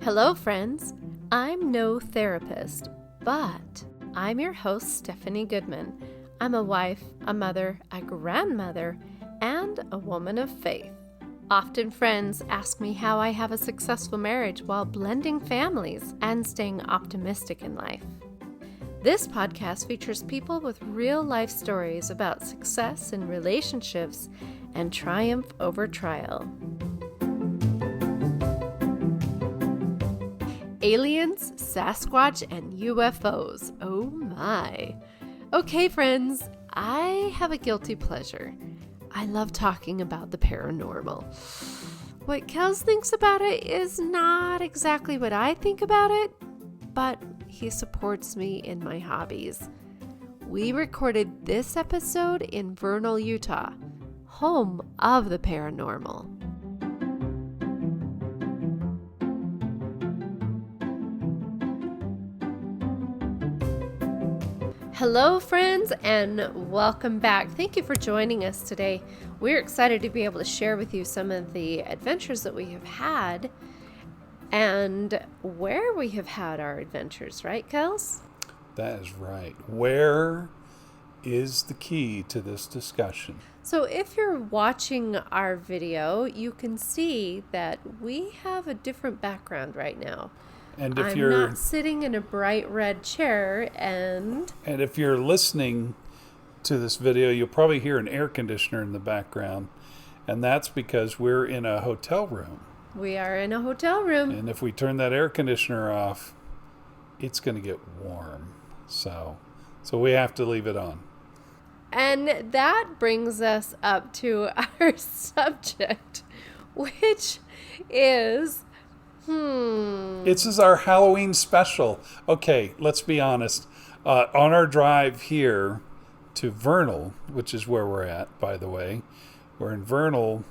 Hello, friends. I'm no therapist, but I'm your host, Stephanie Goodman. I'm a wife, a mother, a grandmother, and a woman of faith. Often friends ask me how I have a successful marriage while blending families and staying optimistic in life. This podcast features people with real-life stories about success in relationships and triumph over trial. Aliens, Sasquatch, and UFOs. Oh my. Okay, friends, I have a guilty pleasure. I love talking about the paranormal. What Kels thinks about it is not exactly what I think about it, but he supports me in my hobbies. We recorded this episode in Vernal, Utah, home of the paranormal. Hello, friends, and welcome back. Thank you for joining us today. We're excited to be able to share with you some of the adventures that we have had and where we have had our adventures, right, Kels? That is right. Where is the key to this discussion? So if you're watching our video, you can see that we have a different background right now. And if I'm you're not sitting in a bright red chair, and if you're listening to this video, you'll probably hear an air conditioner in the background, and that's because we're in a hotel room. we are in a hotel room. And if we turn that air conditioner off, it's going to get warm. So we have to leave it on. And that brings us up to our subject, which is This is our Halloween special. Okay, let's be honest. On our drive here to Vernal, which is where we're at, by the way, we're in Vernal,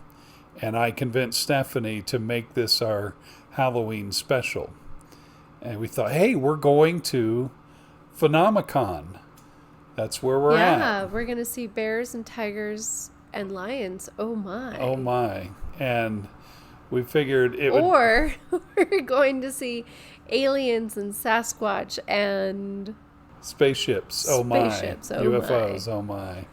and I convinced Stephanie to make this our Halloween special. And we thought, hey, we're going to Phenomicon. That's where we're at. Yeah, we're going to see bears and tigers and lions. Oh my. Oh my. And we figured it would... Or we're going to see aliens and Sasquatch and... Spaceships. Oh my. Spaceships. Oh UFOs. my. Oh my.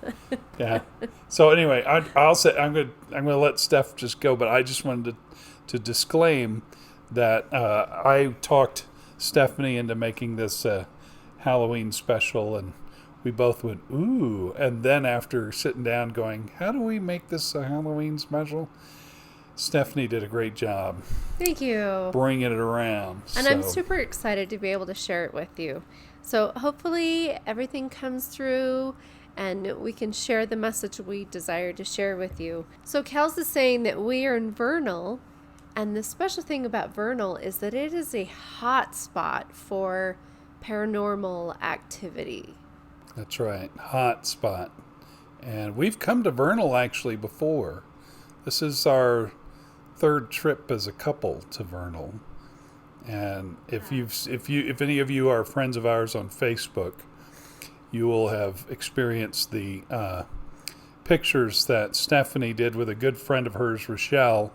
Yeah. So anyway, I'll say I'm gonna let Steph just go, but I just wanted to disclaim that I talked Stephanie into making this Halloween special, and we both went ooh. And then after sitting down, going, how do we make this a Halloween special? Stephanie did a great job. Thank you. Bringing it around. And I'm super excited to be able to share it with you. So hopefully everything comes through and we can share the message we desire to share with you. So Kels is saying that we are in Vernal, and the special thing about Vernal is that it is a hot spot for paranormal activity. That's right. Hot spot. And we've come to Vernal actually before. This is our third trip as a couple to Vernal. And if any of you are friends of ours on Facebook, you will have experienced the pictures that Stephanie did with a good friend of hers, Rochelle,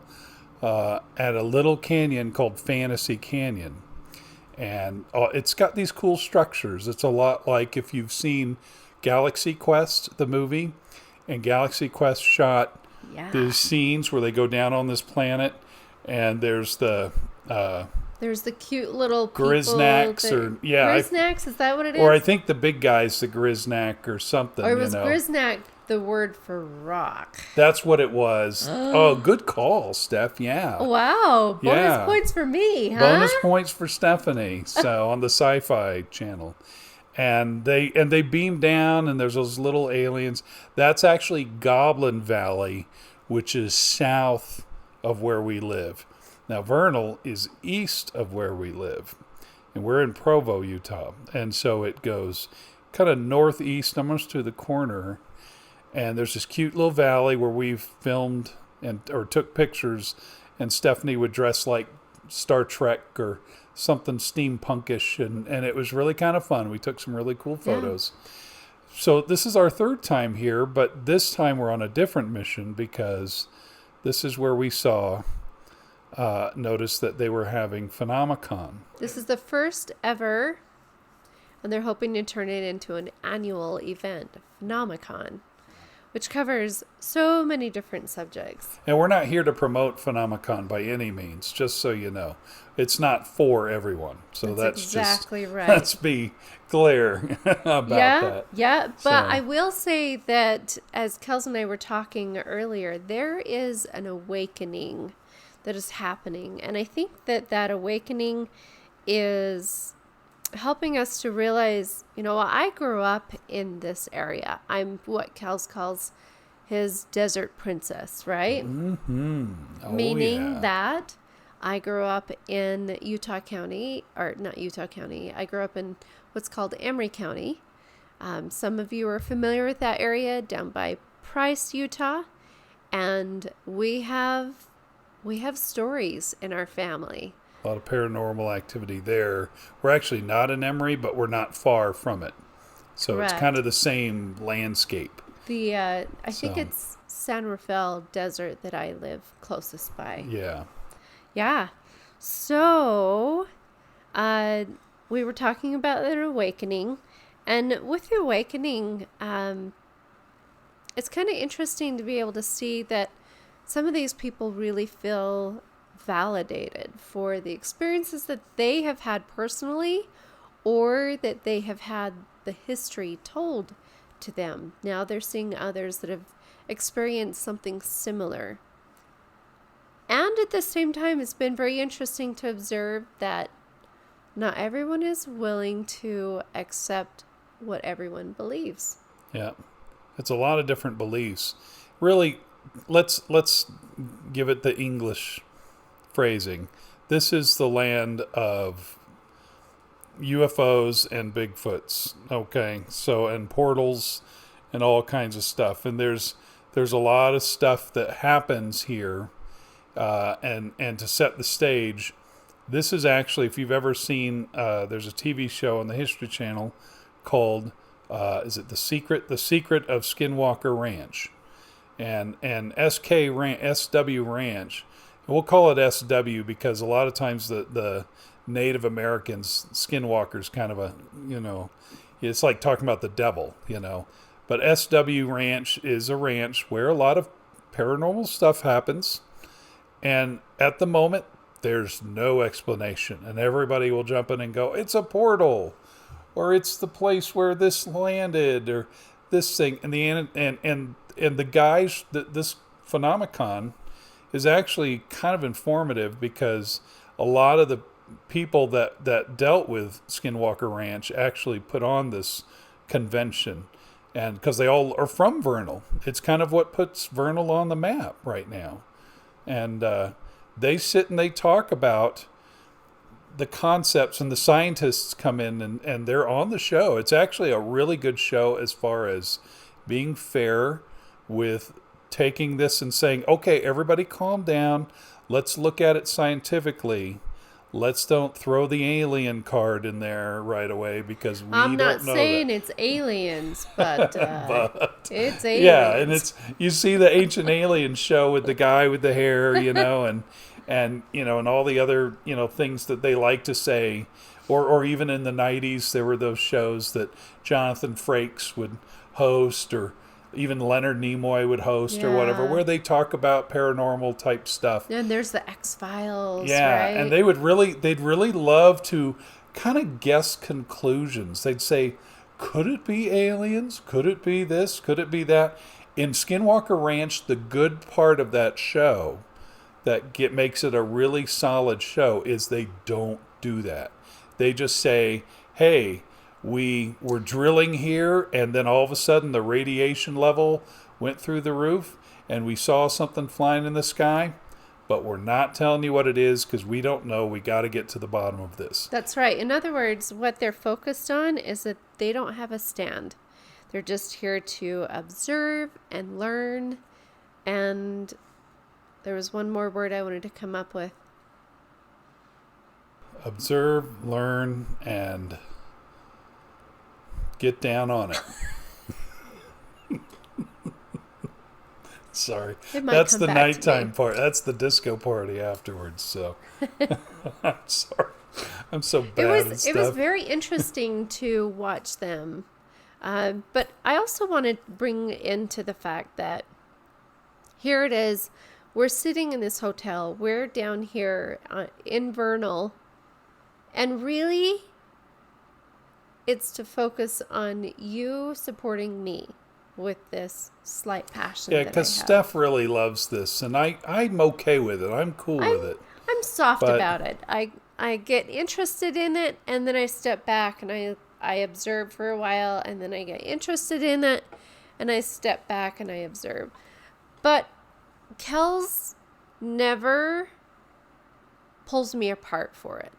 at a little canyon called Fantasy Canyon. And it's got these cool structures. It's a lot like if you've seen Galaxy Quest, the movie, and Galaxy Quest shot these scenes where they go down on this planet, and there's the cute little Griznacks, Griznacks, is that what it is? Or I think the big guy's the Griznak or something. Or was Griznak the word for rock? That's what it was. Oh, good call, Steph. Yeah. Wow. Bonus points for me, huh? Bonus points for Stephanie. So on the Sci-Fi Channel. And they beam down, and there's those little aliens. That's actually Goblin Valley, which is south of where we live. Now, Vernal is east of where we live, and we're in Provo, Utah. And so it goes kind of northeast, almost to the corner. And there's this cute little valley where we've filmed or took pictures, and Stephanie would dress like Star Trek or something steampunkish, and it was really kind of fun. We took some really cool photos. Yeah. So this is our third time here, but this time we're on a different mission because this is where we saw noticed that they were having Phenomicon. This is the first ever, and they're hoping to turn it into an annual event, Phenomicon, which covers so many different subjects. And we're not here to promote Phenomicon by any means, just so you know. It's not for everyone. So that's exactly just, right. Let's be clear about that. Yeah, but I will say that, as Kels and I were talking earlier, there is an awakening that is happening. And I think that that awakening is helping us to realize, I grew up in this area. I'm what Kels calls his desert princess, right? Mm-hmm. Oh, Meaning yeah. that I grew up in Utah County, or not Utah County. I grew up in what's called Emery County. Some of you are familiar with that area down by Price, Utah. And we have stories in our family. A lot of paranormal activity there. We're actually not in Emery, but we're not far from it. So Correct. It's kind of the same landscape. I think it's San Rafael Desert that I live closest by. Yeah. Yeah. So, we were talking about an awakening. And with the awakening, it's kind of interesting to be able to see that some of these people really feel validated for the experiences that they have had personally, or that they have had the history told to them. Now they're seeing others that have experienced something similar. And at the same time, it's been very interesting to observe that not everyone is willing to accept what everyone believes. Yeah. It's a lot of different beliefs. Really, let's give it the English phrasing. This is the land of UFOs and Bigfoots. Okay. So, and portals and all kinds of stuff. And there's a lot of stuff that happens here. And to set the stage, this is actually, if you've ever seen, there's a TV show on the History Channel called, is it The Secret of Skinwalker Ranch, and SW Ranch. We'll call it SW because a lot of times the Native Americans, Skinwalkers, kind of it's like talking about the devil, But SW Ranch is a ranch where a lot of paranormal stuff happens. And at the moment, there's no explanation. And everybody will jump in and go, it's a portal, or it's the place where this landed, or this thing. And the guys, this Phenomicon is actually kind of informative, because a lot of the people that dealt with Skinwalker Ranch actually put on this convention. And because they all are from Vernal. It's kind of what puts Vernal on the map right now. And they sit and they talk about the concepts, and the scientists come in and they're on the show. It's actually a really good show as far as being fair with taking this and saying, okay, everybody calm down. Let's look at it scientifically. Let's don't throw the alien card in there right away, because we don't know that. I'm not saying it's aliens, but, it's aliens. Yeah, and you see the Ancient Aliens show with the guy with the hair, and all the other, things that they like to say, or even in the 90s, there were those shows that Jonathan Frakes would host, or even Leonard Nimoy would host, or whatever, where they talk about paranormal type stuff. And there's the X-Files, yeah, right? And they'd really love to kind of guess conclusions. They'd say, could it be aliens? Could it be this? Could it be that? In Skinwalker Ranch, the good part of that show that makes it a really solid show is they don't do that. They just say, hey, we were drilling here, and then all of a sudden the radiation level went through the roof, and we saw something flying in the sky, but we're not telling you what it is because we don't know. We got to get to the bottom of this. That's right. In other words, what they're focused on is that they don't have a stand. They're just here to observe and learn. And there was one more word I wanted to come up with. Observe, learn, and get down on it. Sorry. It might That's come the back to nighttime me. part. That's the disco party afterwards. So I'm sorry. I'm so bad at It was stuff. very interesting to watch them. But I also want to bring into the fact that here it is. We're sitting in this hotel. We're down here in Vernal. And really, it's to focus on you supporting me with this slight passion Yeah, that I because have. Steph really loves this, and I'm okay with it. I'm cool with it. I'm soft But- about it. I get interested in it, and then I step back and I observe for a while, and then I get interested in it, and I step back and I observe. But Kels never pulls me apart for it.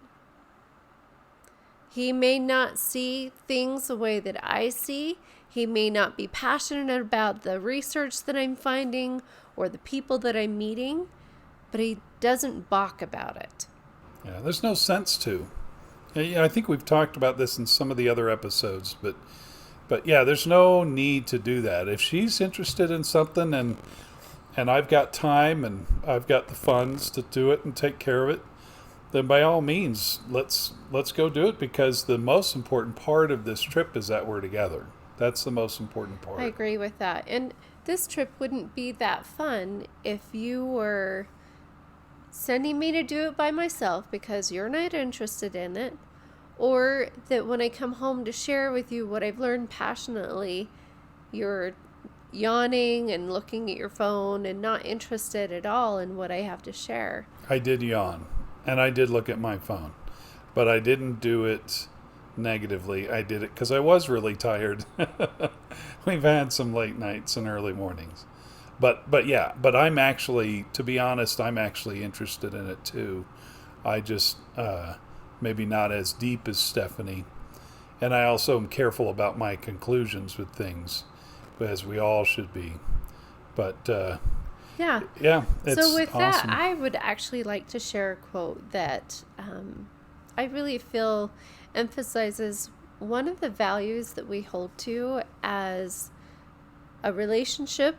He may not see things the way that I see. He may not be passionate about the research that I'm finding or the people that I'm meeting, but he doesn't balk about it. Yeah, there's no sense to. Yeah, I think we've talked about this in some of the other episodes, but yeah, there's no need to do that. If she's interested in something and I've got time and I've got the funds to do it and take care of it, then by all means, let's go do it, because the most important part of this trip is that we're together. That's the most important part. I agree with that. And this trip wouldn't be that fun if you were sending me to do it by myself because you're not interested in it, or that when I come home to share with you what I've learned passionately, you're yawning and looking at your phone and not interested at all in what I have to share. I did yawn, and I did look at my phone, but I didn't do it negatively. I did it because I was really tired. We've had some late nights and early mornings. But I'm actually, to be honest, I'm actually interested in it too. I just, maybe not as deep as Stephanie. And I also am careful about my conclusions with things, as we all should be. But, Yeah. it's So with awesome. that, I would actually like to share a quote that I really feel emphasizes one of the values that we hold to as a relationship.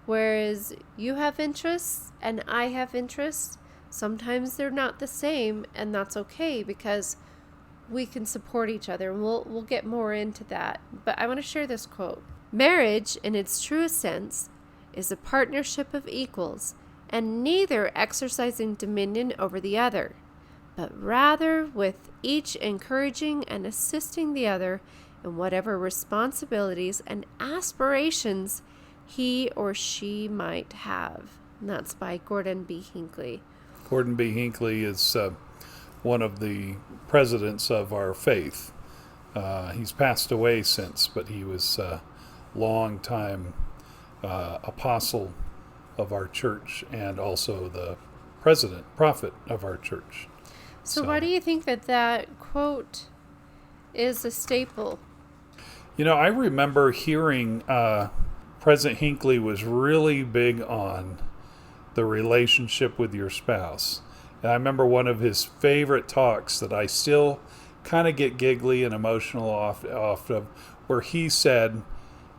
Whereas you have interests and I have interests, sometimes they're not the same, and that's okay because we can support each other. And we'll get more into that. But I want to share this quote. Marriage, in its truest sense, is a partnership of equals, and neither exercising dominion over the other, but rather with each encouraging and assisting the other in whatever responsibilities and aspirations he or she might have. And that's by Gordon B. Hinckley. Gordon B. Hinckley is one of the presidents of our faith. He's passed away since, but he was a long-time apostle of our church and also the prophet of our church. So why do you think that quote is a staple? You know, I remember hearing President Hinckley was really big on the relationship with your spouse. And I remember one of his favorite talks that I still kind of get giggly and emotional off of, where he said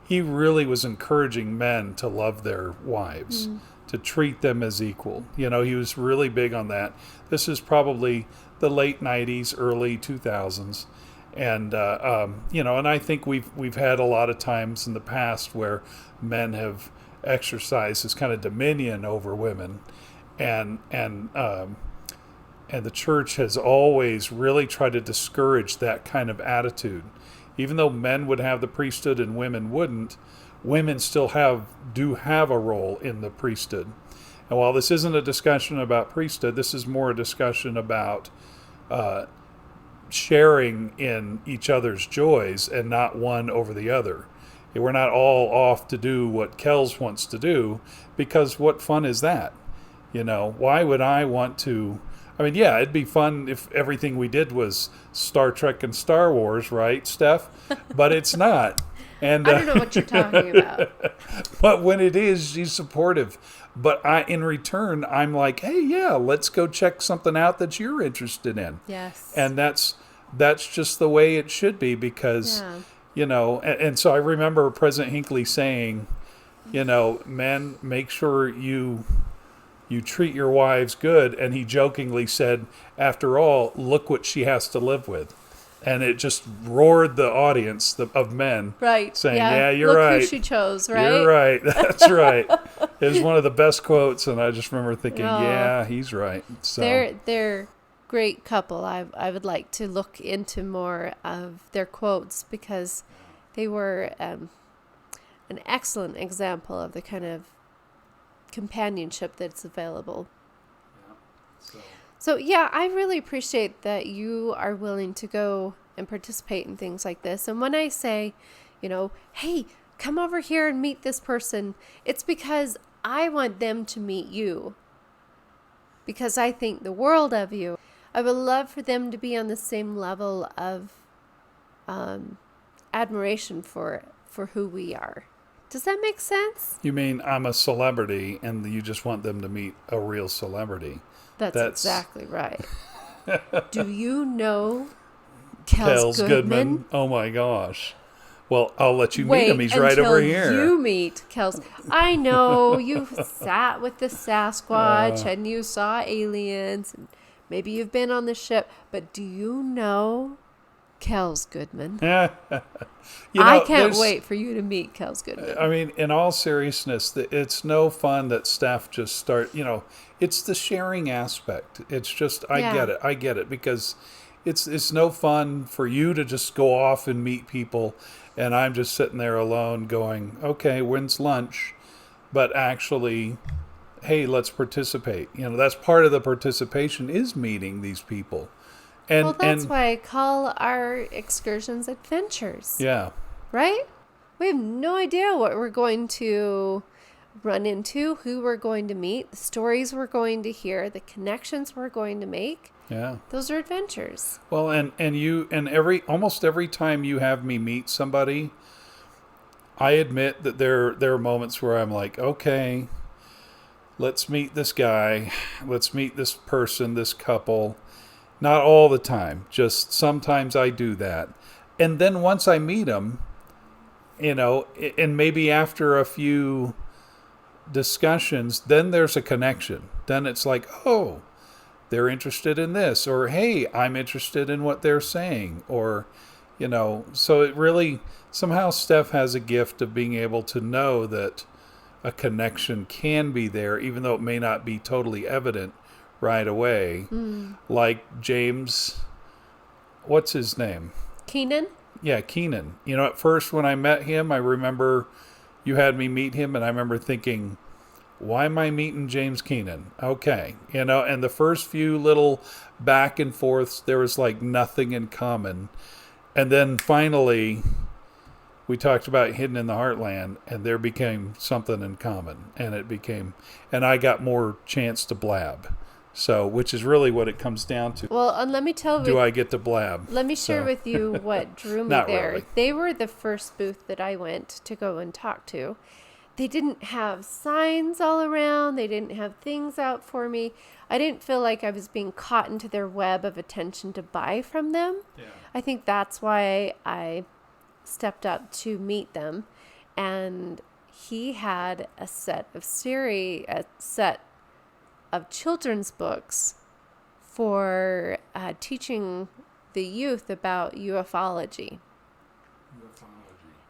he really was encouraging men to love their wives, to treat them as equal. You know, he was really big on that. This is probably the late 90s, early 2000s. And, and I think we've had a lot of times in the past where men have exercised this kind of dominion over women. And the church has always really tried to discourage that kind of attitude. Even though men would have the priesthood and women wouldn't, women still do have a role in the priesthood. And while this isn't a discussion about priesthood, this is more a discussion about sharing in each other's joys and not one over the other. We're not all off to do what Kels wants to do, because what fun is that? You know, why would I want to? I mean, yeah, it'd be fun if everything we did was Star Trek and Star Wars, right, Steph? But it's not. And I don't know what you're talking about. But when it is, she's supportive. But in return, I'm like, hey, yeah, let's go check something out that you're interested in. Yes. And that's just the way it should be, because, you know, and so I remember President Hinckley saying, Men, make sure you treat your wives good. And he jokingly said, after all, look what she has to live with. And it just roared the audience of men. Right. Saying, yeah, you're look right. Who she chose, right? You're right. That's right. It was one of the best quotes. And I just remember thinking, yeah, he's right. So They're great couple. I would like to look into more of their quotes because they were an excellent example of the kind of companionship that's available. So yeah, I really appreciate that you are willing to go and participate in things like this. And when I say, hey, come over here and meet this person, it's because I want them to meet you. Because I think the world of you. I would love for them to be on the same level of admiration for who we are. Does that make sense? You mean I'm a celebrity and you just want them to meet a real celebrity? That's exactly right. Do you know Kels Goodman? Oh my gosh. Well, I'll let you meet him. He's right over here. You meet Kels. I know you sat with the Sasquatch and you saw aliens and maybe you've been on the ship, but do you know Kels Goodman? I can't wait for you to meet Kels Goodman. I mean, in all seriousness, it's no fun that staff just start, it's the sharing aspect. It's just, I get it, because it's no fun for you to just go off and meet people, and I'm just sitting there alone going, okay, when's lunch? But actually, hey, let's participate. That's part of the participation is meeting these people. And that's why I call our excursions adventures. Yeah. Right? We have no idea what we're going to run into, who we're going to meet, the stories we're going to hear, the connections we're going to make. Yeah. Those are adventures. Well, almost every time you have me meet somebody, I admit that there are moments where I'm like, okay, let's meet this guy, let's meet this person, this couple. Not all the time, just sometimes I do that. And then once I meet them, and maybe after a few discussions, then there's a connection. Then it's like, oh, they're interested in this, or hey, I'm interested in what they're saying, or, so it really, somehow Steph has a gift of being able to know that a connection can be there, even though it may not be totally evident right away. Like James, what's his name? Keenan? Yeah, Keenan. At first when I met him, I remember you had me meet him, and I remember thinking, why am I meeting James Keenan? Okay. And the first few little back and forths, there was like nothing in common. And then finally, we talked about Hidden in the Heartland, and there became something in common. And I got more chance to blab. So, which is really what it comes down to. Well, and let me tell you. Do I get to blab? Let me share with you what drew me there. Really. They were the first booth that I went to go and talk to. They didn't have signs all around. They didn't have things out for me. I didn't feel like I was being caught into their web of attention to buy from them. Yeah. I think that's why I stepped up to meet them. And he had a set of children's books for teaching the youth about ufology,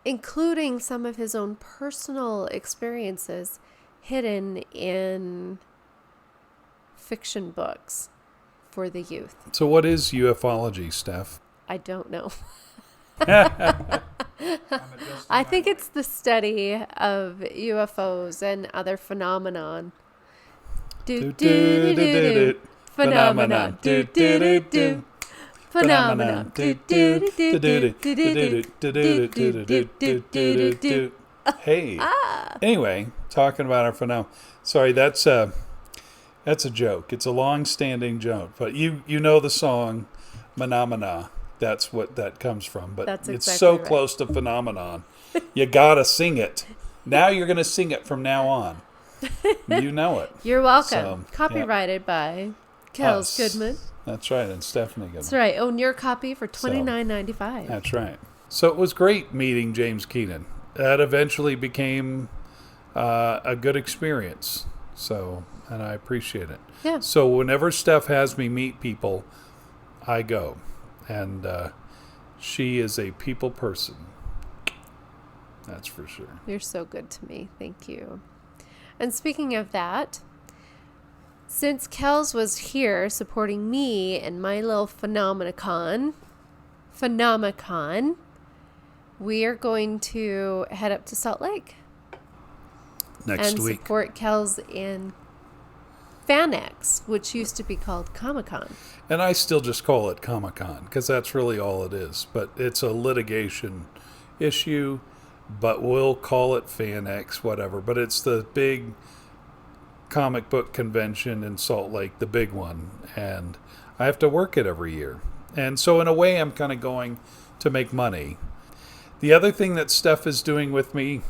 including some of his own personal experiences hidden in fiction books for the youth. So what is ufology, Steph? I don't know. I think it's the study of UFOs and other phenomenon. Phenomenon. Phenomenon. Hey. Anyway, talking about our phenomenon. Sorry, that's a joke. It's a long-standing joke, but you know the song Phenomena. That's what that comes from. But that's it's exactly so right. close to phenomenon. You gotta sing it. Now you're gonna sing it from now on. You know it. You're welcome. Copyrighted by Kels Goodman. That's right, and Stephanie Goodman. That's right. Own your copy for $29.95. That's right. So it was great meeting James Keenan. That eventually became a good experience. So, and I appreciate it. Yeah. So whenever Steph has me meet people, I go. And she is a people person. That's for sure. You're so good to me. Thank you. And speaking of that, since Kels was here supporting me and my little Phenomicon, we are going to head up to Salt Lake Next and week. support Kels in FanX, which used to be called Comic-Con. And I still just call it Comic-Con because that's really all it is. But it's a litigation issue, but we'll call it FanX, whatever. But it's the big comic book convention in Salt Lake, the big one. And I have to work it every year. And so in a way, I'm kind of going to make money. The other thing that Steph is doing with me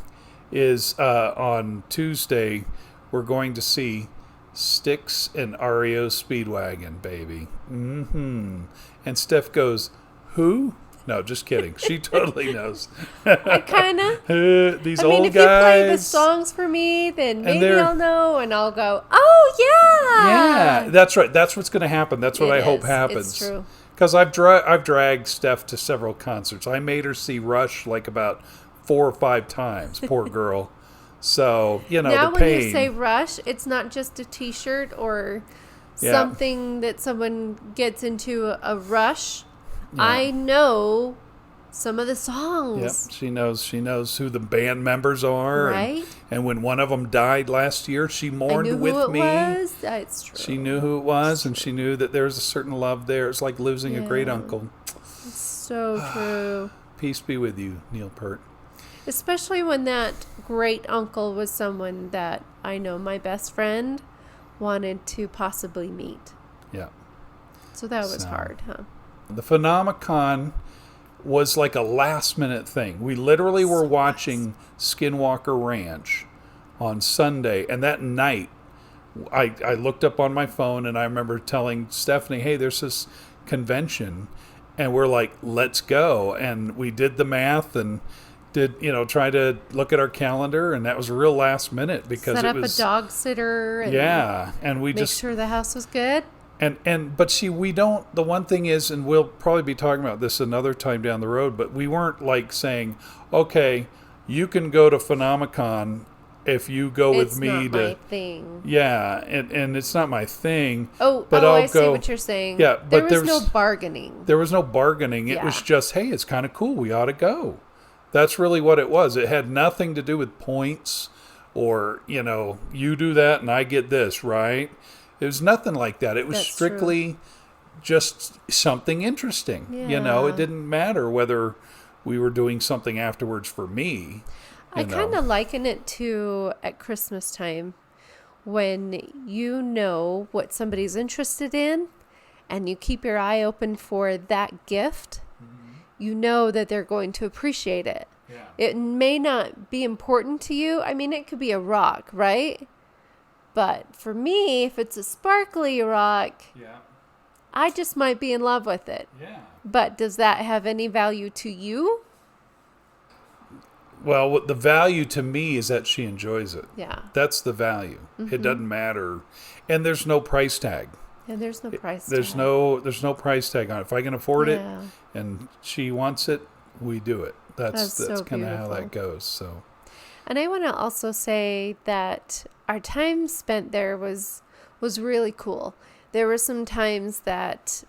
is on Tuesday, we're going to see Styx and REO Speedwagon, baby. And Steph goes, who? No, just kidding. She totally knows. I kind of. These I mean, old if guys. you play the songs for me, then maybe I'll know, and I'll go, oh, yeah. Yeah, that's right. That's what's going to happen. That's what I hope happens. It's true. Because I've dragged Steph to several concerts. I made her see Rush like about 4 or 5 times. Poor girl. So, you know, now the pain. when you say Rush, it's not just a T-shirt or something that someone gets into a rush. Yeah. I know some of the songs. Yep, she knows who the band members are. Right. And when one of them died last year, she mourned with me. That's true. She knew who it was, and she knew that there was a certain love there. It's like losing a great uncle. It's so true. Peace be with you, Neil Peart. Especially when that great uncle was someone that I know my best friend wanted to possibly meet. Yeah. So that was hard, huh? The Phenomicon was like a last minute thing. We literally were watching Skinwalker Ranch on Sunday, and that night I looked up on my phone and I remember telling Stephanie, hey, there's this convention, and we're like, let's go. And we did the math and try to look at our calendar, and that was real last minute because set up a dog sitter and we make sure the house was good. But see, we don't, the one thing is, and we'll probably be talking about this another time down the road, but we weren't like saying, okay, you can go to Phenomicon if you go with me. It's not my thing. Yeah, and it's not my thing. But I see what you're saying. Yeah, but there was no bargaining. There was no bargaining. It was just, hey, it's kind of cool. We ought to go. That's really what it was. It had nothing to do with points or, you do that and I get this, right? It was nothing like that. It was strictly just something interesting. Yeah. It didn't matter whether we were doing something afterwards for me. I kind of liken it to at Christmas time when you know what somebody's interested in and you keep your eye open for that gift. You know that they're going to appreciate it. Yeah. It may not be important to you. I mean, it could be a rock, right? But for me, if it's a sparkly rock, I just might be in love with it. Yeah. But does that have any value to you? Well, what the value to me is that she enjoys it. Yeah. That's the value. It doesn't matter. And there's no price tag. And there's no price tag. There's no price tag on it. If I can afford it and she wants it, we do it. That's so kind of how that goes. So. And I want to also say that our time spent there was really cool. There were some times that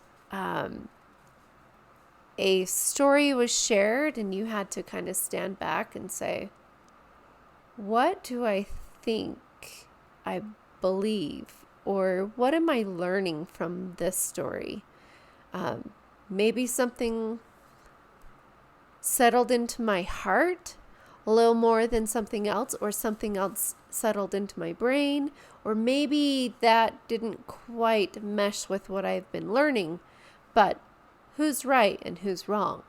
a story was shared and you had to kind of stand back and say, what do I think I believe? Or what am I learning from this story? Maybe something settled into my heart a little more than something else, or something else settled into my brain, or maybe that didn't quite mesh with what I've been learning. But who's right and who's wrong?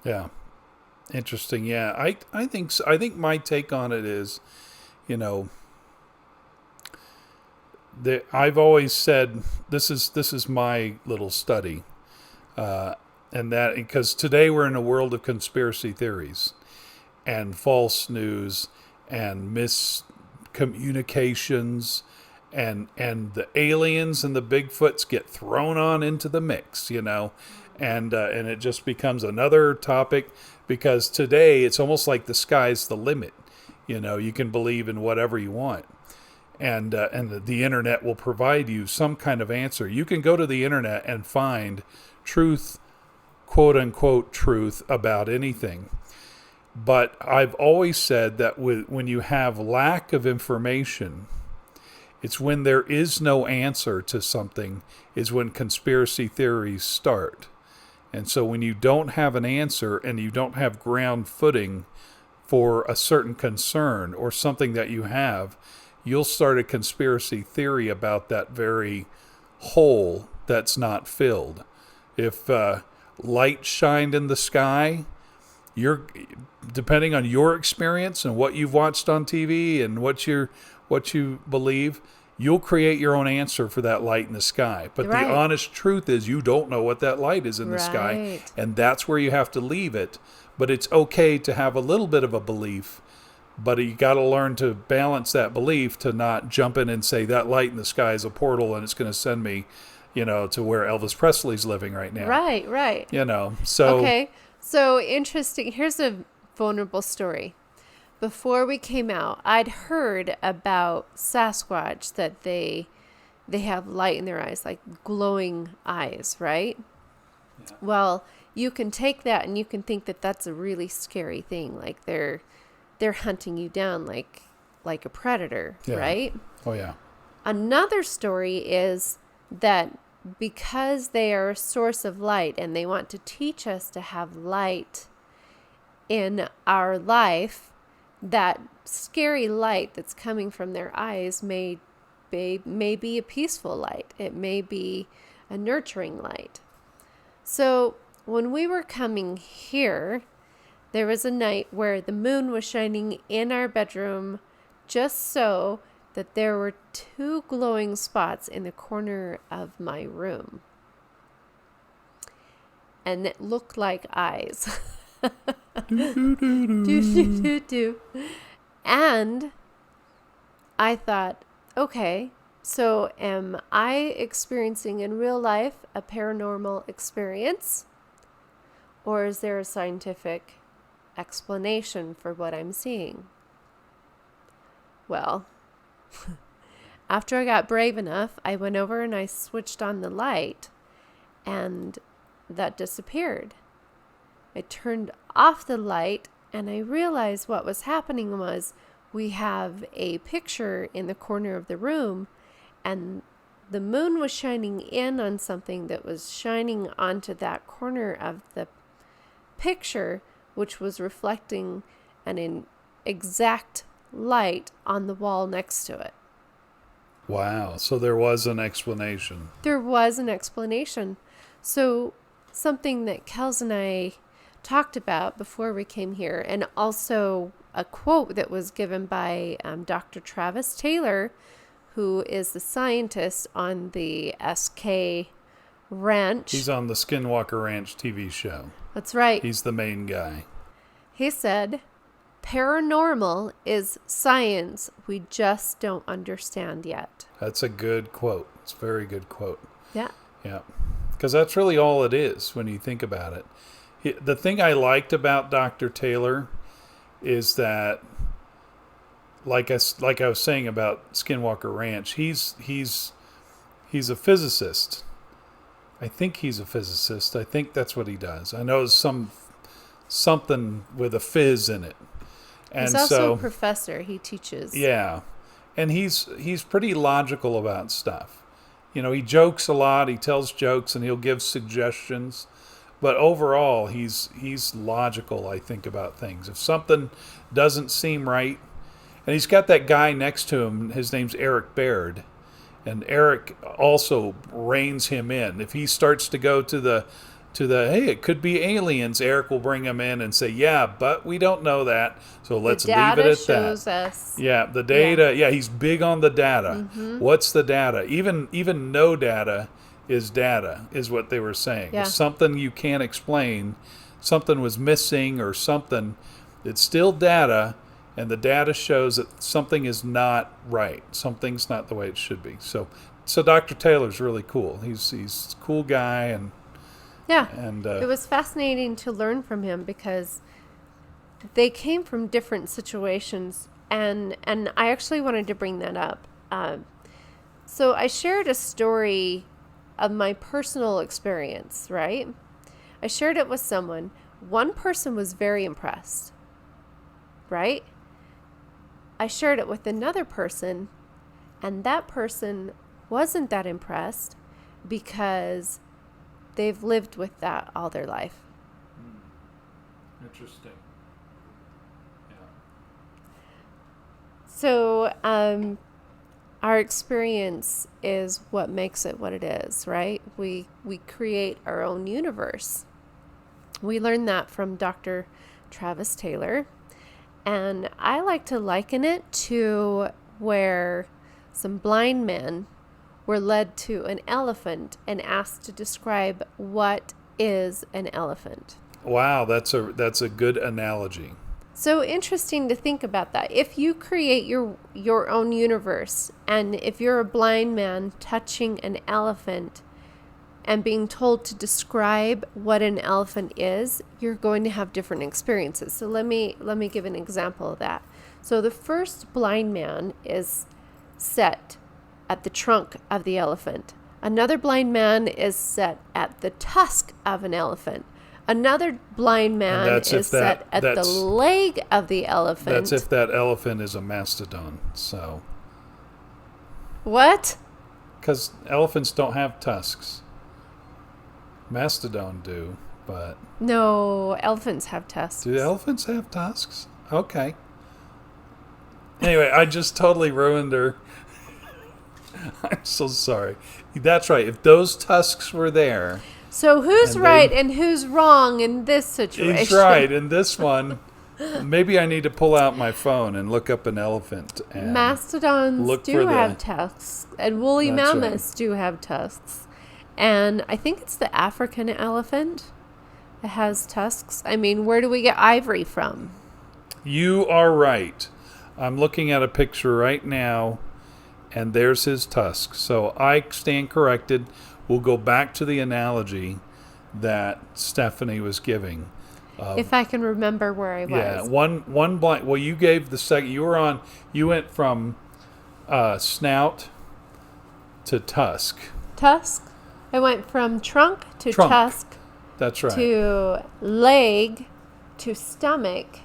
Yeah. Interesting. Yeah. I think so. I think my take on it is, I've always said this is my little study, and that because today we're in a world of conspiracy theories and false news, and miscommunications, and the aliens and the Bigfoots get thrown on into the mix, and it just becomes another topic, because today it's almost like the sky's the limit. You can believe in whatever you want. And the internet will provide you some kind of answer. You can go to the internet and find truth, quote unquote truth, about anything. But I've always said that when you have lack of information, it's when there is no answer to something is when conspiracy theories start. And so when you don't have an answer and you don't have ground footing for a certain concern or something that you have, you'll start a conspiracy theory about that very hole that's not filled. If light shined in the sky, depending on your experience and what you've watched on TV and what you believe, you'll create your own answer for that light in the sky. But the honest truth is you don't know what that light is in the sky, and that's where you have to leave it. But it's okay to have a little bit of a belief, but you got to learn to balance that belief to not jump in and say that light in the sky is a portal and it's going to send me, to where Elvis Presley's living right now. Right. So. Okay, so interesting. Here's a vulnerable story. Before we came out, I'd heard about Sasquatch, that they have light in their eyes, like glowing eyes, right? Yeah. Well, you can take that and you can think that that's a really scary thing, like they're hunting you down like a predator, right? Oh, yeah. Another story is that because they are a source of light and they want to teach us to have light in our life, that scary light that's coming from their eyes may be a peaceful light. It may be a nurturing light. So when we were coming here, there was a night where the moon was shining in our bedroom, just so that there were 2 glowing spots in the corner of my room. And it looked like eyes. And I thought, okay, so am I experiencing in real life a paranormal experience? Or is there a scientific explanation for what I'm seeing? Well, after I got brave enough, I went over and I switched on the light, and that disappeared. I turned off the light, and I realized what was happening was we have a picture in the corner of the room, and the moon was shining in on something that was shining onto that corner of the picture, which was reflecting an exact light on the wall next to it. Wow. So there was an explanation. There was an explanation. So something that Kels and I talked about before we came here, and also a quote that was given by Dr. Travis Taylor, who is the scientist on the SK Ranch. He's on the Skinwalker Ranch TV show. That's right. He's the main guy. He said, paranormal is science we just don't understand yet. That's a good quote. It's a very good quote. Yeah. Yeah. Because that's really all it is when you think about it. The thing I liked about Dr. Taylor is that, like I was saying about Skinwalker Ranch, he's a physicist. I think he's a physicist. I think that's what he does. I know something with a fizz in it. And he's also a professor. He teaches. Yeah. And he's pretty logical about stuff. He jokes a lot. He tells jokes and he'll give suggestions. But overall, he's logical, I think, about things. If something doesn't seem right, and he's got that guy next to him, his name's Eric Baird, and Eric also reins him in. If he starts to go to the hey, it could be aliens, Eric will bring him in and say, yeah, but we don't know that, so let's leave it at that. The data shows us. Yeah, the data. Yeah, he's big on the data. Mm-hmm. What's the data? Even no data is what they were saying. Yeah. If something you can't explain, something was missing or something, it's still data, and the data shows that something is not right. Something's not the way it should be. So Dr. Taylor's really cool. He's a cool guy, and it was fascinating to learn from him because they came from different situations, and I actually wanted to bring that up. So I shared a story of my personal experience, right? I shared it with someone. One person was very impressed, right? I shared it with another person, and that person wasn't that impressed because they've lived with that all their life. Interesting. Yeah. So, our experience is what makes it what it is, right? We create our own universe. We learned that from Dr. Travis Taylor. And I like to liken it to where some blind men were led to an elephant and asked to describe what is an elephant. Wow, that's a good analogy. So interesting to think about that. If you create your own universe, and if you're a blind man touching an elephant and being told to describe what an elephant is, you're going to have different experiences. So let me give an example of that. So the first blind man is set at the trunk of the elephant. Another blind man is set at the tusk of an elephant. Another blind man is set at the leg of the elephant. That's if that elephant is a mastodon. So. What? Because elephants don't have tusks. Mastodon do, but... No, elephants have tusks. Do elephants have tusks? Okay. Anyway, I just totally ruined her. I'm so sorry. That's right. If those tusks were there... So who's right and who's wrong in this situation? He's right. In this one, maybe I need to pull out my phone and look up an elephant. And Mastodons do have tusks, and woolly mammoths do have tusks. And I think it's the African elephant that has tusks. I mean, where do we get ivory from? You are right. I'm looking at a picture right now, and there's his tusks. So I stand corrected. We'll go back to the analogy that Stephanie was giving. If I can remember where I was. Yeah, one blind. Well, you gave the second. You went from snout to tusk. Tusk. I went from trunk to tusk. That's right. To leg, to stomach,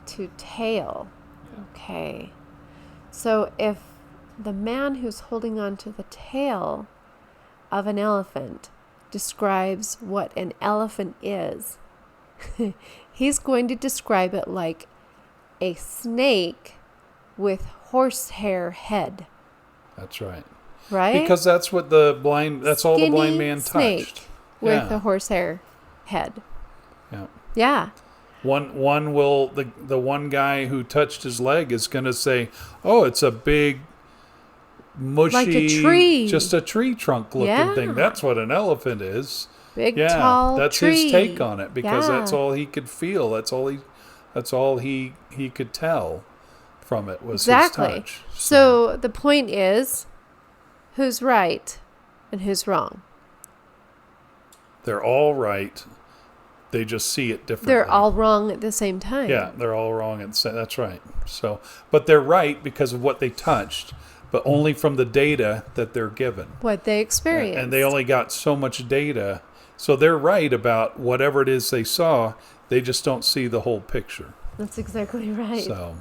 to tail. Yeah. Okay. So if the man who's holding on to the tail of an elephant describes what an elephant is, he's going to describe it like a snake with horsehair head. That's right. Right? Because that's what all the blind man touched. Snake with a horsehair head. Yeah. Yeah. One will the one guy who touched his leg is going to say, "Oh, it's a big mushy, like a tree. Just a tree trunk looking thing. That's what an elephant is." Big tall that's tree. His take on it because that's all he could feel. That's all he could tell from it was his touch. So the point is, who's right and who's wrong? They're all right. They just see it differently. They're all wrong at the same time. Yeah, they're all wrong at the same. That's right. So, but they're right because of what they touched, but only from the data that they're given. What they experienced. And they only got so much data. So they're right about whatever it is they saw. They just don't see the whole picture. That's exactly right. So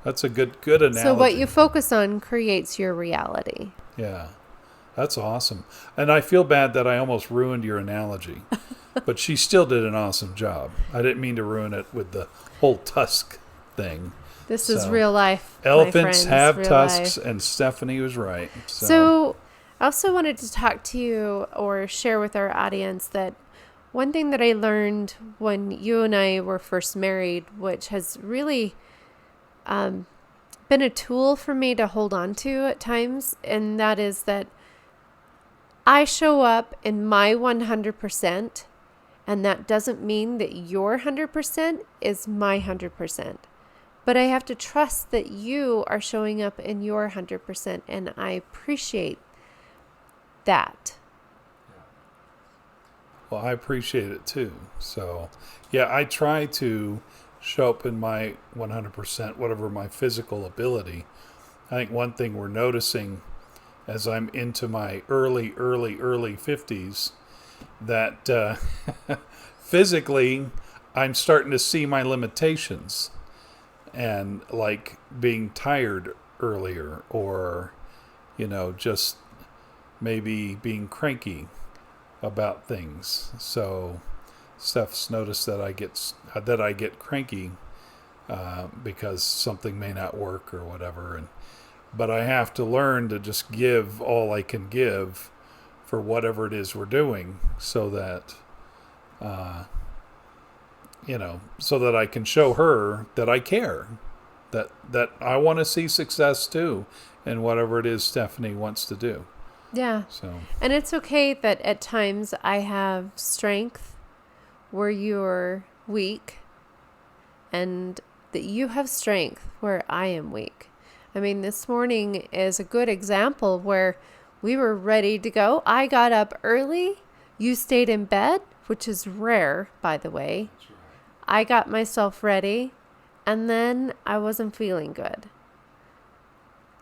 that's a good analogy. So what you focus on creates your reality. Yeah. That's awesome. And I feel bad that I almost ruined your analogy. But she still did an awesome job. I didn't mean to ruin it with the whole tusk thing. This is real life. Elephants have tusks, and Stephanie was right. So I also wanted to talk to you or share with our audience that one thing that I learned when you and I were first married, which has really been a tool for me to hold on to at times, and that is that I show up in my 100%, and that doesn't mean that your 100% is my 100%. But I have to trust that you are showing up in your 100%, and I appreciate that. Well, I appreciate it too. So, yeah, I try to show up in my 100%, whatever my physical ability. I think one thing we're noticing as I'm into my early 50s that physically I'm starting to see my limitations and like being tired earlier or, just maybe being cranky about things. So Steph's noticed that I get cranky because something may not work or whatever, but I have to learn to just give all I can give for whatever it is we're doing, so that so that I can show her that I care, that I want to see success too, in whatever it is Stephanie wants to do. Yeah. So, and it's okay that at times I have strength where you're weak, and that you have strength where I am weak. I mean, this morning is a good example where we were ready to go. I got up early. You stayed in bed, which is rare, by the way. that's right. I got myself ready, and then I wasn't feeling good.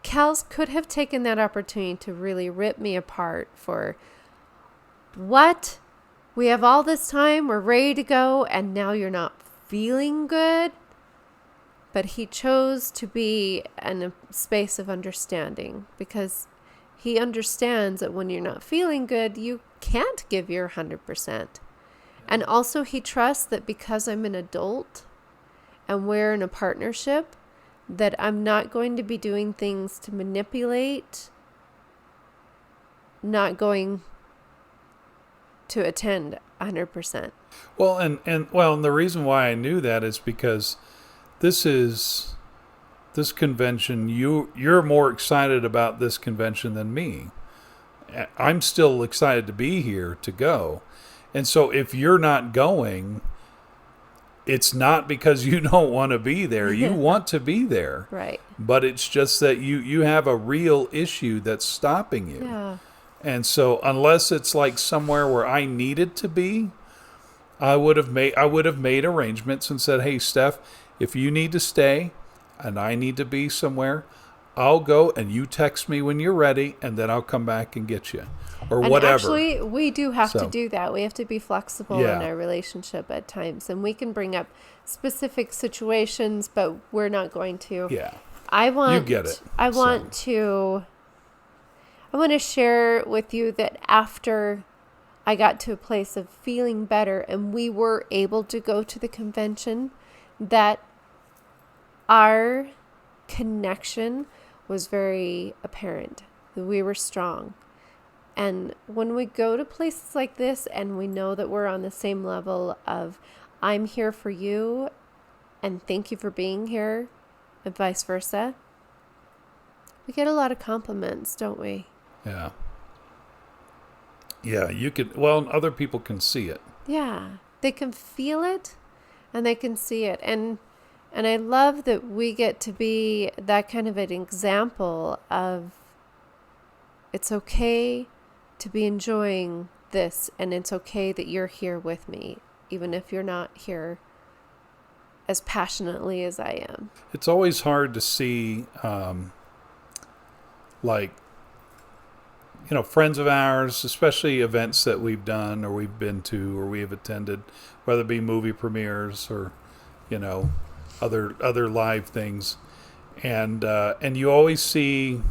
Kels could have taken that opportunity to really rip me apart for, what? We have all this time, we're ready to go, and now you're not feeling good? But he chose to be in a space of understanding, because he understands that when you're not feeling good, you can't give your 100%. And also he trusts that because I'm an adult and we're in a partnership, that I'm not going to be doing things to manipulate, not going to attend 100%. Well, and the reason why I knew that is because this convention, you're more excited about this convention than me. I'm still excited to be here, to go. And so if you're not going, it's not because you don't want to be there. You want to be there. Right. But it's just that you have a real issue that's stopping you. Yeah. And so unless it's like somewhere where I needed to be, I would have made arrangements and said, "Hey, Steph, if you need to stay and I need to be somewhere, I'll go, and you text me when you're ready, and then I'll come back and get you," or and whatever. Actually, we do have to So, do that. We have to be flexible Yeah. in our relationship at times, and we can bring up specific situations, but we're not going to. Yeah. I want. You get it. I want to share with you that after I got to a place of feeling better, and we were able to go to the convention, that our connection was very apparent, that we were strong. And when we go to places like this and we know that we're on the same level of, I'm here for you and thank you for being here, and vice versa, we get a lot of compliments, don't we? Yeah. Yeah, other people can see it. Yeah, they can feel it and they can see it. And I love that we get to be that kind of an example of, it's okay to be enjoying this, and it's okay that you're here with me, even if you're not here as passionately as I am. It's always hard to see, friends of ours, especially events that we've done or we've been to or we have attended, whether it be movie premieres or, other live things, and you always see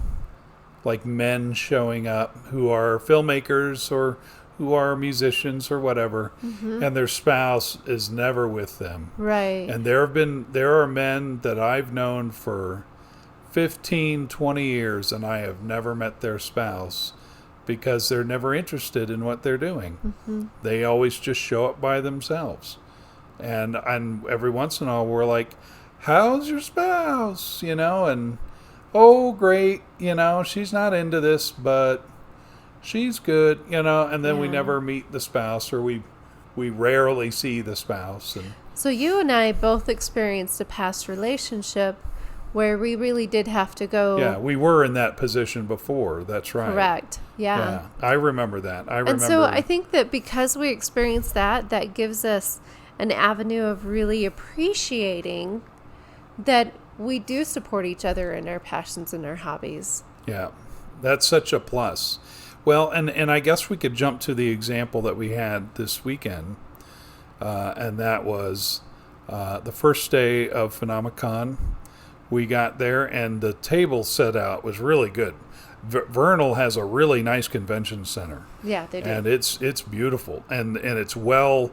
like men showing up who are filmmakers or who are musicians or whatever, and their spouse is never with them. Right. And there are men that I've known for 15, 20 years, and I have never met their spouse because they're never interested in what they're doing. They always just show up by themselves. And every once in a while we're like, "How's your spouse?" And, "Oh, great, she's not into this, but she's good," and then we Yeah. never meet the spouse, or we rarely see the spouse. So you and I both experienced a past relationship where we really did have to go. Yeah, we were in that position before. That's right. Correct. Yeah. I remember that. I remember. And so I think that because we experienced that, that gives us an avenue of really appreciating that we do support each other in our passions and our hobbies. Yeah, that's such a plus. Well, and I guess we could jump to the example that we had this weekend, and that was the first day of Phenomicon. We got there, and the table set out was really good. Vernal has a really nice convention center. Yeah, they do. And it's beautiful, and it's well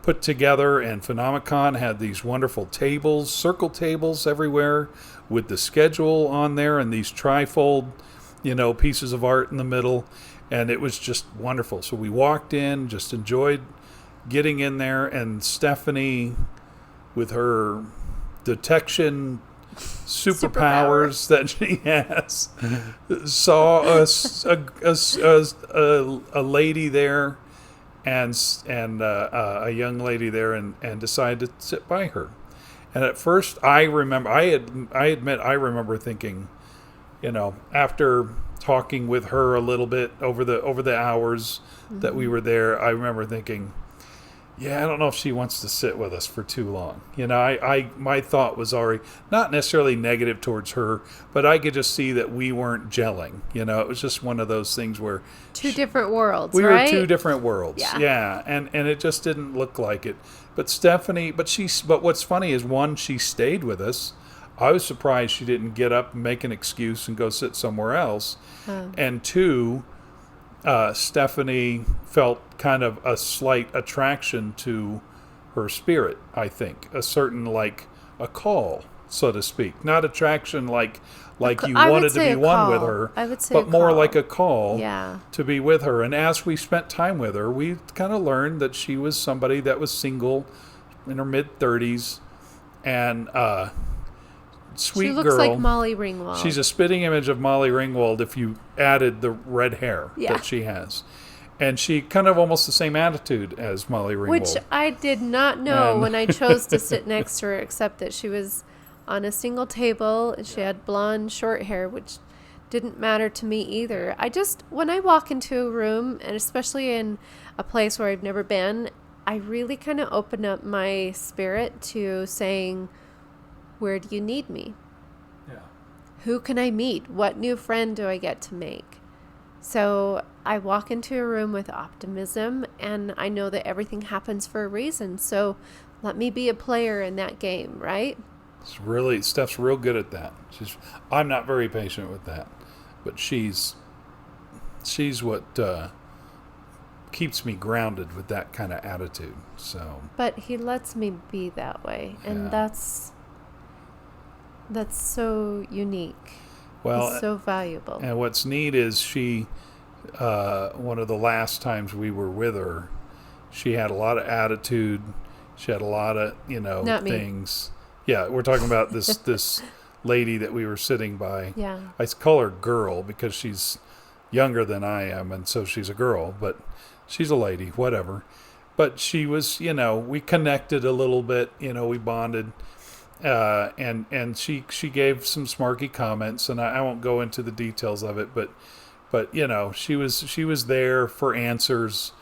put together. And Phenomicon had these wonderful tables, circle tables everywhere, with the schedule on there, and these trifold, pieces of art in the middle, and it was just wonderful. So we walked in, just enjoyed getting in there, and Stephanie, with her detection superpowers that she has, saw a lady there, and a young lady there, and decided to sit by her. And at first, I remember thinking, after talking with her a little bit over the hours that we were there, I remember thinking, yeah, I don't know if she wants to sit with us for too long. My thought was already not necessarily negative towards her, but I could just see that we weren't gelling. It was just one of those things where two different worlds. We right? were two different worlds. Yeah, and it just didn't look like it. But Stephanie, but what's funny is, one, she stayed with us. I was surprised she didn't get up and make an excuse and go sit somewhere else. And two, Stephanie felt kind of a slight attraction to her spirit, I think. A certain, like, a call, so to speak. Not attraction like you wanted to be one with her, I would say but more like a call to be with her. And as we spent time with her, we kind of learned that she was somebody that was single, in her mid-30s, and sweet girl. She looks like Molly Ringwald. She's a spitting image of Molly Ringwald if you added the red hair that she has. And she kind of almost the same attitude as Molly Ringwald. Which I did not know when I chose to sit next to her, except that she was on a single table and she had blonde short hair, which didn't matter to me either. When I walk into a room, and especially in a place where I've never been, I really kind of open up my spirit to saying, where do you need me? Yeah. Who can I meet? What new friend do I get to make? So I walk into a room with optimism, and I know that everything happens for a reason. So let me be a player in that game, right? Steph's real good at that. I'm not very patient with that, but she's what keeps me grounded with that kind of attitude. So. But he lets me be that way, and that's so unique. Well, it's so valuable. And what's neat is she, one of the last times we were with her, she had a lot of attitude. She had a lot of, Not things. Me. Yeah, we're talking about this lady that we were sitting by. Yeah. I call her girl because she's younger than I am, and so she's a girl, but she's a lady, whatever. But she was, we connected a little bit, we bonded. And she gave some smarky comments, and I won't go into the details of it, but she was there for answers.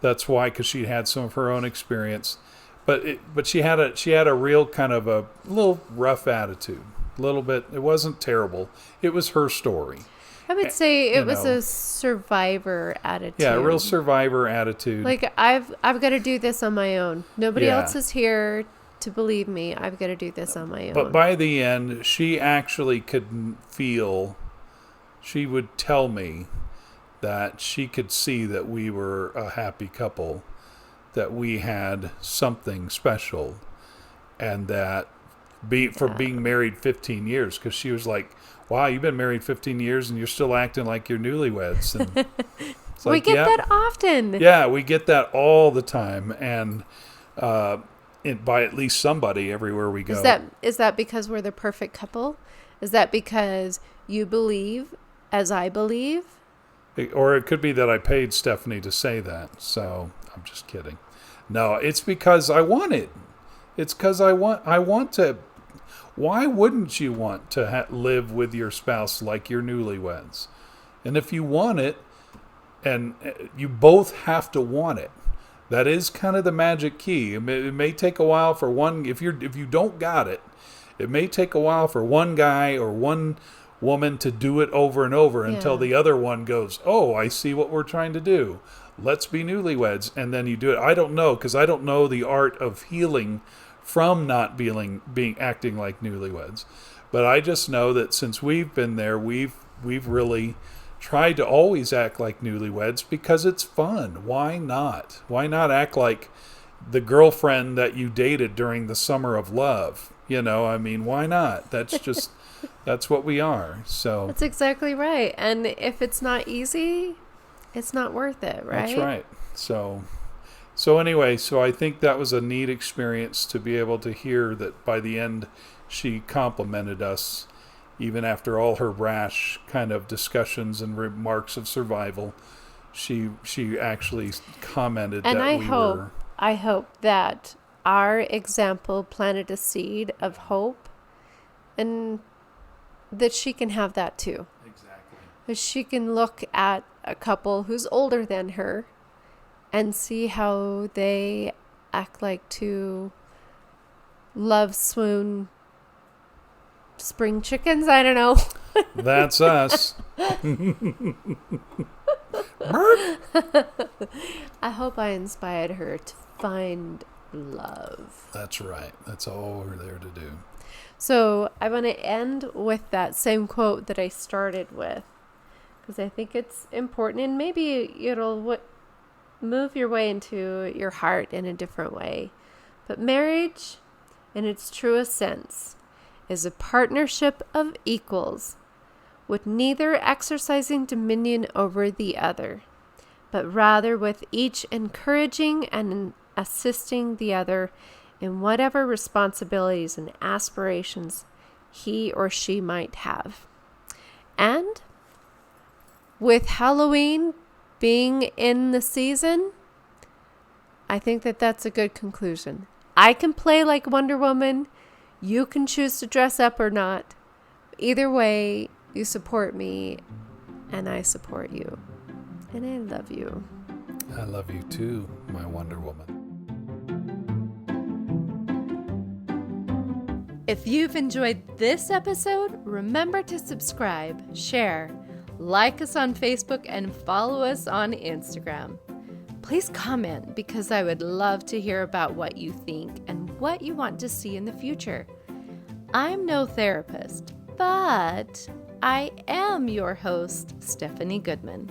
That's why, because she had some of her own experience, but she had a real kind of a little rough attitude, a little bit. It wasn't terrible. It was her story. I would say it was a survivor attitude. Yeah, a real survivor attitude. Like, I've got to do this on my own. Nobody else is here to believe me. I've got to do this on my own. But by the end, she actually could feel, she would tell me that she could see that we were a happy couple, that we had something special, and that being married 15 years, because she was like, wow, you've been married 15 years and you're still acting like you're newlyweds. And it's we get that often. Yeah, we get that all the time. And by at least somebody everywhere we go. Is that because we're the perfect couple? Is that because you believe as I believe? Or it could be that I paid Stephanie to say that. So I'm just kidding. No, it's because I want it. It's because I want to. Why wouldn't you want to live with your spouse like you're newlyweds? And if you want it, and you both have to want it. That is kind of the magic key. It may take a while for one. If you don't got it, it may take a while for one guy or one woman to do it over and over until the other one goes, "Oh, I see what we're trying to do. Let's be newlyweds." And then you do it. I don't know, because I don't know the art of healing from not being acting like newlyweds. But I just know that since we've been there, we've really tried to always act like newlyweds because it's fun. Why not? Why not act like the girlfriend that you dated during the summer of love? I mean, why not? That's just that's what we are. So that's exactly right. And if it's not easy, it's not worth it, right? That's right. So anyway, so I think that was a neat experience to be able to hear that by the end she complimented us, even after all her rash kind of discussions and remarks of survival. She actually commented and that I hope that our example planted a seed of hope, and that she can have that too. Exactly. That she can look at a couple who's older than her and see how they act like two love swoon spring chickens. I don't know. That's us. I hope I inspired her to find love. That's right. That's all we're there to do. So I want to end with that same quote that I started with, because I think it's important, and maybe it'll move your way into your heart in a different way. But marriage, in its truest sense, is a partnership of equals, with neither exercising dominion over the other, but rather with each encouraging and assisting the other in whatever responsibilities and aspirations he or she might have. And with Halloween being in the season, I think that that's a good conclusion. I can play like Wonder Woman. You can choose to dress up or not. Either way, you support me and I support you. And I love you. I love you too, my Wonder Woman. If you've enjoyed this episode, remember to subscribe, share, like us on Facebook, and follow us on Instagram. Please comment, because I would love to hear about what you think and what you want to see in the future. I'm no therapist, but I am your host, Stephanie Goodman.